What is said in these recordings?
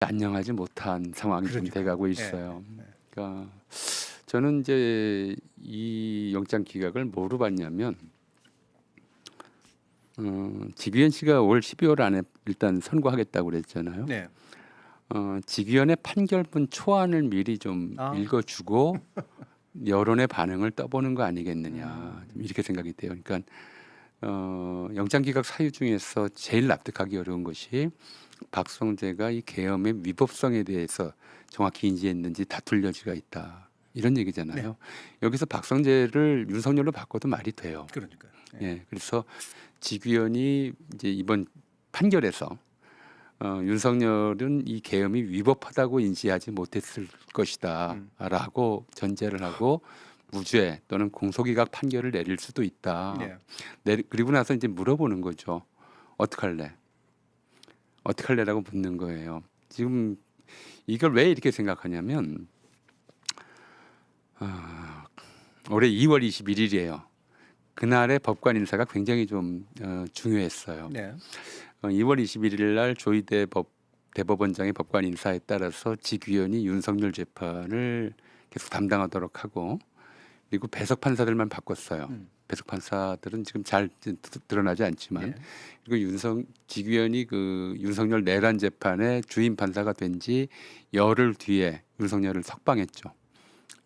안녕하지 못한 상황이 좀 그러니까요. 돼가고 예. 있어요. 예. 그러니까 저는 이제 이 영장 기각을 뭐로 봤냐면 지규현 씨가 올 12월 안에 일단 선고하겠다고 그랬잖아요. 네. 지규현의 판결문 초안을 미리 좀 아. 읽어주고 여론의 반응을 떠보는 거 아니겠느냐 음. 좀 이렇게 생각이 돼요. 그러니까 영장 기각 사유 중에서 제일 납득하기 어려운 것이 박성재가 이 계엄의 위법성에 대해서 정확히 인지했는지 다툴 여지가 있다 이런 얘기잖아요. 네. 여기서 박성재를 윤석열로 바꿔도 말이 돼요. 그러니까요. 예. 예, 그래서 지규현이 이제 이번 판결에서 윤석열은 이 계엄이 위법하다고 인지하지 못했을 것이다라고 전제를 하고 무죄 또는 공소기각 판결을 내릴 수도 있다. 네. 그리고 나서 이제 물어보는 거죠. 어떡할래? 어떡할래라고 묻는 거예요. 지금 이걸 왜 이렇게 생각하냐면 올해 2월 21일이에요. 그날의 법관 인사가 굉장히 좀 중요했어요. 네. 2월 21일 날 조희대 대법원장의 법관 인사에 따라서 지규현이 윤석열 재판을 계속 담당하도록 하고 그리고 배석 판사들만 바꿨어요. 배석 판사들은 지금 잘 드러나지 않지만 네. 그리고 지규현이 그 윤석열 내란 재판의 주임 판사가 된 지 열흘 뒤에 윤석열을 석방했죠.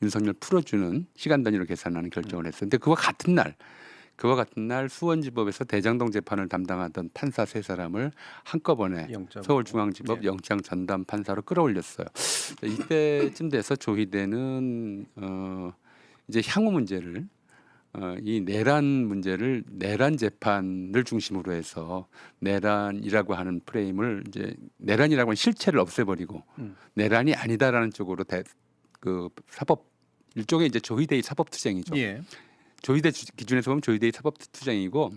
윤석열 풀어주는 시간 단위로 계산하는 결정을 했어요. 근데 그와 같은 날 수원지법에서 대장동 재판을 담당하던 판사 3사람을 한꺼번에 서울중앙지법 네. 영장 전담 판사로 끌어올렸어요. 이때쯤 돼서 조희대는 이제 향후 문제를 이 내란 문제를 내란 재판을 중심으로 해서 내란이라고 하는 프레임을 이제 내란이라고 하는 실체를 없애버리고 내란이 아니다라는 쪽으로 그 사법 일종의 이제 조희대의 사법투쟁이죠. 예. 조희대 기준에서 보면 조희대의 사법투쟁이고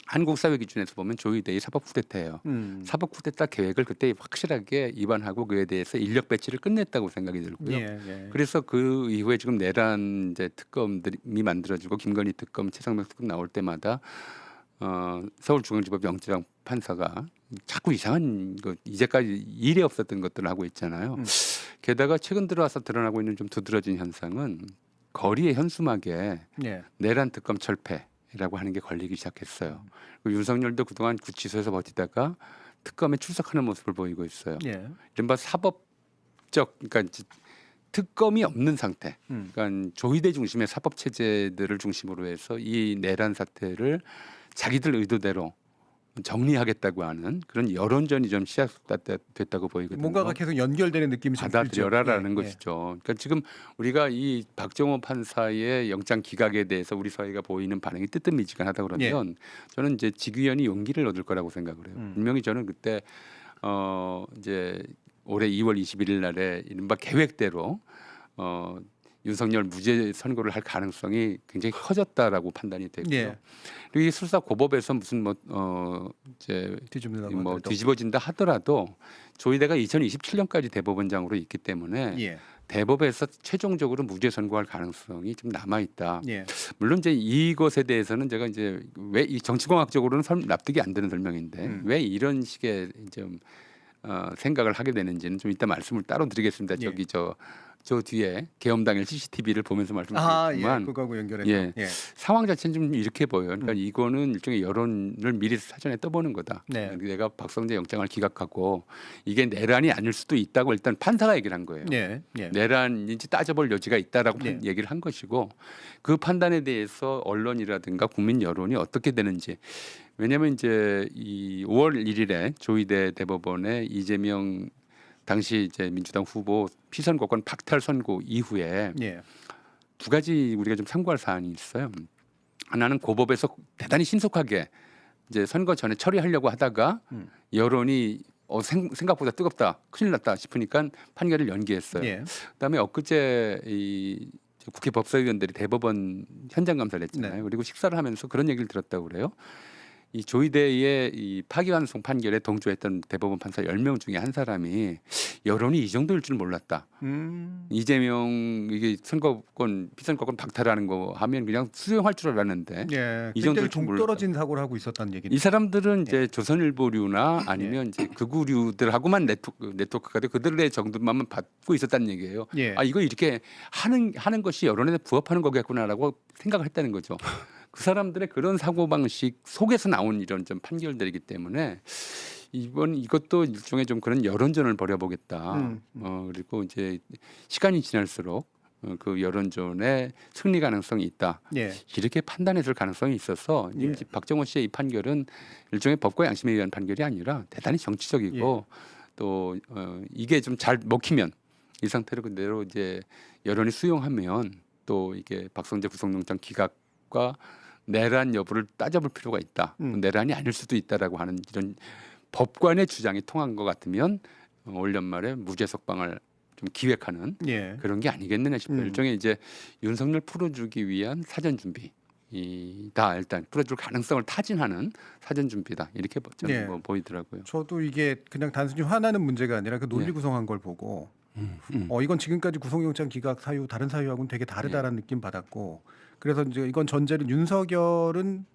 한국 사회 기준에서 보면 조희대의 사법 쿠데타예요. 사법 쿠데타 계획을 그때 확실하게 입안하고 그에 대해서 인력 배치를 끝냈다고 생각이 들고요. 예. 그래서 그 이후에 지금 내란 이제 특검이 만들어지고 김건희 특검, 최상병 특검 나올 때마다 서울중앙지법 영장 판사가 자꾸 이상한 거 이제까지 일이 없었던 것들을 하고 있잖아요. 게다가 최근 들어와서 드러나고 있는 좀 두드러진 현상은 거리의 현수막에 예. 내란 특검 철폐라고 하는 게 걸리기 시작했어요. 그리고 윤석열도 그동안 구치소에서 버티다가 특검에 출석하는 모습을 보이고 있어요. 예. 이른바 사법적 그러니까 특검이 없는 상태. 그러니까 조희대 중심의 사법 체제들을 중심으로 해서 이 내란 사태를 자기들 의도대로 정리하겠다고 하는 그런 여론전이 좀 시작됐다고 보이거든요. 뭔가가 계속 연결되는 느낌이 좀 받아들여라라는 들죠. 것이죠. 그러니까 지금 우리가 이 박정호 판사의 영장 기각에 대해서 우리 사회가 보이는 반응이 뜨뜻미지근하다 그러면 저는 이제 지규현이 용기를 얻을 거라고 생각을 해요. 분명히 저는 그때 이제 올해 2월 21일 날에 이른바 계획대로 윤석열 무죄 선고를 할 가능성이 굉장히 커졌다라고 판단이 되고요. 예. 그리고 이 술사 고법에서 무슨 이제 뒤집어진다 하더라도 조희대가 2027년까지 대법원장으로 있기 때문에 대법에서 최종적으로 무죄 선고할 가능성이 좀 남아 있다. 물론 이제 이것에 대해서는 제가 이제 왜 이 정치공학적으로는 납득이 안 되는 설명인데 왜 이런 식의 좀 생각을 하게 되는지는 좀 이따 말씀을 따로 드리겠습니다. 저기 저 뒤에 계엄당일 CCTV를 보면서 말씀드리지만 그거하고 연결해서 상황 자체는 좀 이렇게 보여요. 그러니까 이거는 일종의 여론을 미리 사전에 떠보는 거다. 내가 박성재 영장을 기각하고 이게 내란이 아닐 수도 있다고 일단 판사가 얘기를 한 거예요. 내란인지 따져볼 여지가 있다라고 얘기를 한 것이고 그 판단에 대해서 언론이라든가 국민 여론이 어떻게 되는지 왜냐하면 이제 이 5월 1일에 조희대 대법원의 이재명 당시 이제 민주당 후보 피선거권 박탈 선고 이후에 두 가지 우리가 좀 참고할 사안이 있어요. 하나는 고법에서 대단히 신속하게 이제 선거 전에 처리하려고 하다가 여론이 생각보다 뜨겁다, 큰일 났다 싶으니까 판결을 연기했어요. 그다음에 엊그제 이 국회 법사위원들이 대법원 현장 감사를 했잖아요. 그리고 식사를 하면서 그런 얘기를 들었다고 그래요. 이 조희대의 이 파기환송 판결에 동조했던 대법원 판사 10명 중에 한 사람이 여론이 이 정도일 줄 몰랐다. 이재명 이게 선거권 비선거권 박탈하는 거 하면 그냥 수용할 줄 알았는데 예, 이 정도일 좀 줄 떨어진 사고를 하고 있었다는 얘기죠. 이 사람들은 이제 조선일보류나 아니면 이제 극우류들하고만 네트워크가 돼 그들의 정도만 받고 있었다는 얘기예요. 예. 아 이거 이렇게 하는 것이 여론에 부합하는 거겠구나라고 생각을 했다는 거죠. 그 사람들의 그런 사고 방식 속에서 나온 이런 좀 판결들이기 때문에 이것도 일종의 좀 그런 여론전을 벌여보겠다. 그리고 이제 시간이 지날수록 그 여론전의 승리 가능성이 있다. 예. 이렇게 판단했을 가능성이 있어서 예. 박정호 씨의 이 판결은 일종의 법과 양심에 의한 판결이 아니라 대단히 정치적이고 또 이게 좀 잘 먹히면 이 상태로 그대로 이제 여론이 수용하면 또 이게 박성재 구속영장 기각과 내란 여부를 따져볼 필요가 있다. 내란이 아닐 수도 있다라고 하는 이런 법관의 주장이 통한 것 같으면 올 연말에 무죄 석방을 좀 기획하는 그런 게 아니겠느냐 싶어요. 일종의 이제 윤석열 풀어주기 위한 사전 준비다. 일단 풀어줄 가능성을 타진하는 사전 준비다. 이렇게 저는 뭐 보이더라고요. 저도 이게 그냥 단순히 화나는 문제가 아니라 그 논리 구성한 걸 보고 이건 지금까지 구속영장 기각 사유 다른 사유하고는 되게 다르다라는 느낌 받았고 그래서 이제 이건 전제는 윤석열은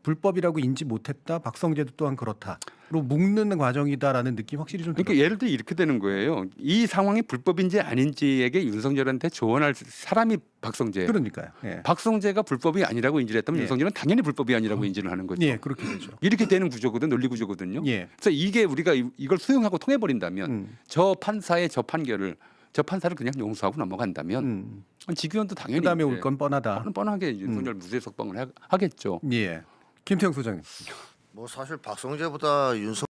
불법이라고 인지 못했다. 박성재도 또한 그렇다로 묶는 과정이다라는 느낌 확실히 좀 그러니까 예를 들어 이렇게 되는 거예요. 이 상황이 불법인지 아닌지에게 윤석열한테 조언할 사람이 박성재. 그러니까요. 예. 박성재가 불법이 아니라고 인지를 했다면 윤석열은 당연히 불법이 아니라고 인지를 하는 거죠. 예, 그렇게 되죠. 이렇게 되는 구조거든, 논리 구조거든요. 그래서 이게 우리가 이걸 수용하고 통해버린다면 저 판사의 저 판결을 저 판사를 그냥 용서하고 넘어간다면 직위원도 당연히 그다음에 올 건 뻔하다. 뻔하게 윤석열 무죄 석방을 하겠죠. 예. 김태형 소장님. 뭐 사실 박성재보다 윤석